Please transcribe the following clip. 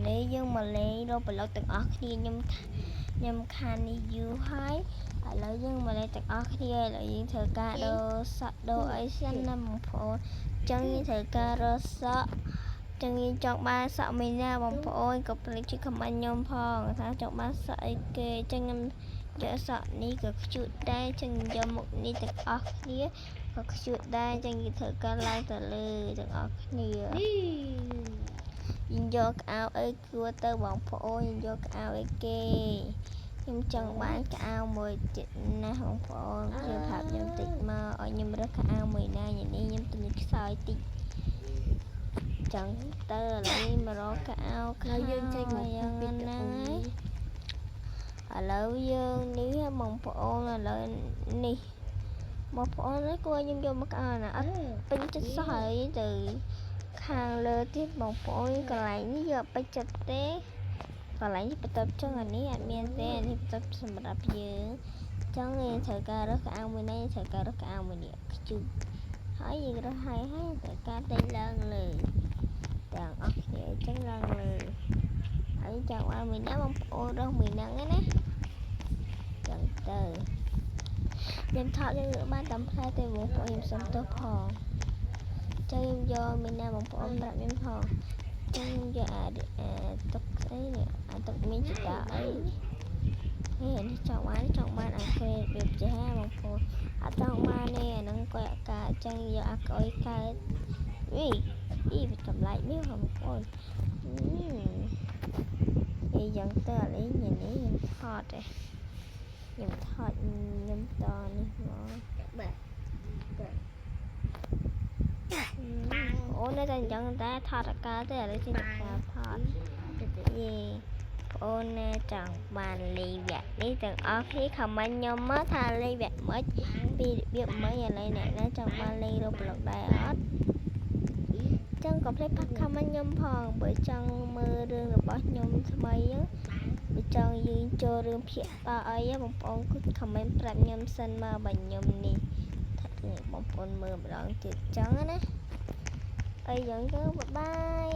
នេះយើងមកលេងរកប្លុកទាំងអស់គ្នាខ្ញុំខាននេះយូរហើយឥឡូវយើងមកលេងទាំងអស់គ្នាឥឡូវយើងធ្វើការដូរសក់ដូរអីសិនណាបងប្អូនចឹងយើងធ្វើការរកសក់ចឹងយើងចង់បានសក់មួយណាបងប្អូនកុំភ្លេចជួយខមមិនខ្ញុំផងថាចង់បានសក់អីគេចឹងខ្ញុំយកសក់នេះក៏ខ្ជូតដែរចឹងយកមុខនេះទាំងអស់គ្នាក៏ខ្ជូតដែរចឹងយើងធ្វើការឡើងទៅលើទាំងអស់គ្នាយើងយកកៅអីគួរទៅបងប្អូនយើងយកកៅអីគេខ្ញុំចង់បានកៅមួយទៀតណាបងប្អូនខ្ញុំប្រាប់ខ្ញុំតិចមកឲ្យខ្ញុំរើសកៅមួយណានេះខ្ញុំទិញខ្សោយតិចចឹងទៅឥឡូវមករកកៅខ្លះយើងចេញមកយ៉ាងណាឥឡូវយើងនេះបងប្អូនឥឡូវនេះបងប្អូនគួរខ្ញុំយកមកកៅណាអត់ពេញចិត្តសោះហើយទៅខាងលើទៀតបងប្អូនកន្លែងនេះយកពេញចិត្តទេកន្លែងនេះបន្ទប់ចឹងអានេះអត់មានទេអានេះបន្ទប់សម្រាប់យើងចឹងយើងត្រូវការរើសកៅមួយនេះត្រូវការរើសកៅមួយនេះខ្ជូតហើយយើងរើសហើយត្រូវការដេញឡើងលើទាំងអស់គ្នាចឹងឡើងលើហើយចង់បានមួយណាបងប្អូនរើសមួយហ្នឹងណាចឹងទៅខ្ញុំថតយើងបានតាមផ្លែទេបងប្អូនខ្ញុំសុំទោសផងចឹងយកមួយណាបងប្អូនប្រាប់ខ្ញុំផងចឹងយកទុកអីនេះទុកមានចតាអីនេះចង់បានអាក្រេវាចាបងប្អូនអត់ចង់បានទេអាហ្នឹងគាត់អាកាចឹងយកអាកុយកើតវាចម្លែកនេះបងប្អូនយ៉ាងទៅឥឡូវនេះខ្ញុំថតទេខ្ញុំតនេះមកអូននៅតែអញ្ចឹងតែថតអាការទេឥឡូវជិះការថតយេអូនណាចង់បានលេងវគ្គនេះទាំងអស់គ្នាខមមិនខ្ញុំមកថាលេងវគ្គមិនពីរបៀបមិនឥឡូវអ្នកណាចង់បានលេងរកប្លុកដែរអត់ចឹងកុំភ្លេចផាត់ខមមិនខ្ញុំផងបើចង់មើលរឿងរបស់ខ្ញុំថ្មីបើចង់យើងចូលរឿងភាគតអីបងប្អូនគឺខមមិនប្រាប់ខ្ញុំសិនមកបើខ្ញុំនេះថាបងប្អូនមើលម្ដងទៀតចឹងណាអីយ៉ាងទៅបាយ